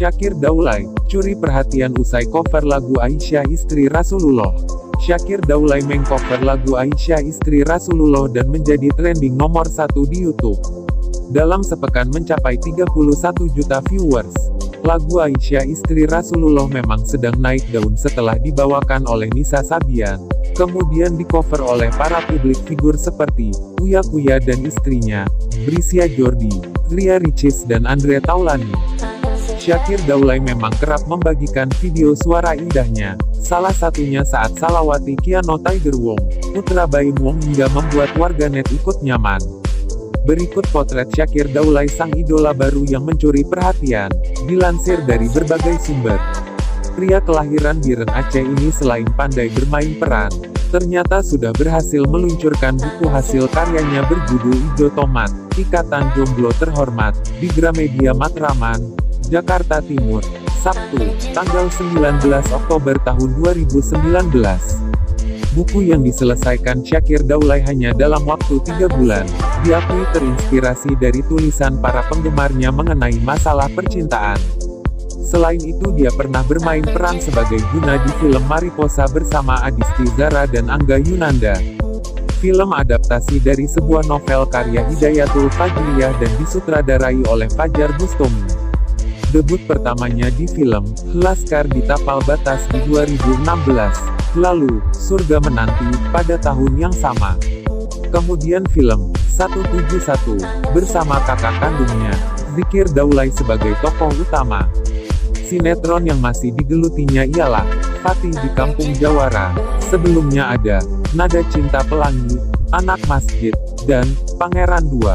Syakir Daulay, curi perhatian usai cover lagu Aisyah istri Rasulullah. Syakir Daulay mengcover lagu Aisyah istri Rasulullah dan menjadi trending nomor 1 di YouTube. Dalam sepekan mencapai 31 juta viewers. Lagu Aisyah istri Rasulullah memang sedang naik daun setelah dibawakan oleh Nisa Sabian, kemudian di-cover oleh para publik figur seperti Uya Kuya dan istrinya, Brisya Jordi, Ria Ricis dan Andre Taulani. Syakir Daulay memang kerap membagikan video suara indahnya, salah satunya saat Salawati Kiano Tiger Wong, Putra Baim Wong hingga membuat warganet ikut nyaman. Berikut potret Syakir Daulay sang idola baru yang mencuri perhatian, dilansir dari berbagai sumber. Pria kelahiran Biren Aceh ini selain pandai bermain peran, ternyata sudah berhasil meluncurkan buku hasil karyanya berjudul Ijo Tomat, Ikatan Jomblo Terhormat, di Gramedia Matraman, Jakarta Timur, Sabtu, tanggal 19 Oktober tahun 2019. Buku yang diselesaikan Syakir Daulay hanya dalam waktu 3 bulan, diakui terinspirasi dari tulisan para penggemarnya mengenai masalah percintaan. Selain itu dia pernah bermain peran sebagai Guna di film Mariposa bersama Adisti Zara dan Angga Yunanda. Film adaptasi dari sebuah novel karya Hidayatul Fajriyah dan disutradarai oleh Fajar Bustami. Debut pertamanya di film Laskar di Tapal Batas di 2016, lalu Surga Menanti pada tahun yang sama. Kemudian film 171 bersama kakak kandungnya, Syakir Daulay sebagai tokoh utama. Sinetron yang masih digelutinya ialah Fatih di Kampung Jawara. Sebelumnya ada Nada Cinta Pelangi, Anak Masjid, dan Pangeran II.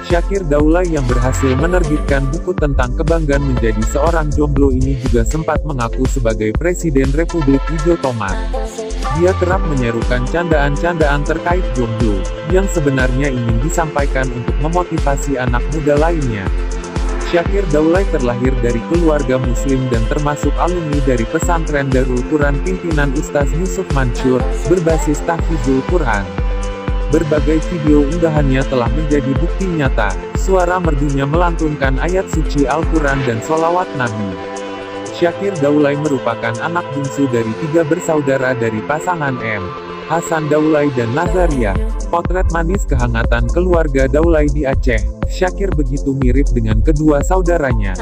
Syakir Daulay yang berhasil menerbitkan buku tentang kebanggaan menjadi seorang jomblo ini juga sempat mengaku sebagai Presiden Republik Ijo Tomat. Dia kerap menyerukan candaan-candaan terkait jomblo, yang sebenarnya ingin disampaikan untuk memotivasi anak muda lainnya. Syakir Daulay terlahir dari keluarga muslim dan termasuk alumni dari pesantren Darul Quran pimpinan Ustaz Yusuf Mansur, berbasis tahfizul Quran. Berbagai video unggahannya telah menjadi bukti nyata, suara merdunya melantunkan ayat suci Al-Quran dan sholawat Nabi. Syakir Daulay merupakan anak bungsu dari 3 bersaudara dari pasangan M. Hasan Daulay dan Nazaria. Potret manis kehangatan keluarga Daulay di Aceh. Syakir begitu mirip dengan kedua saudaranya.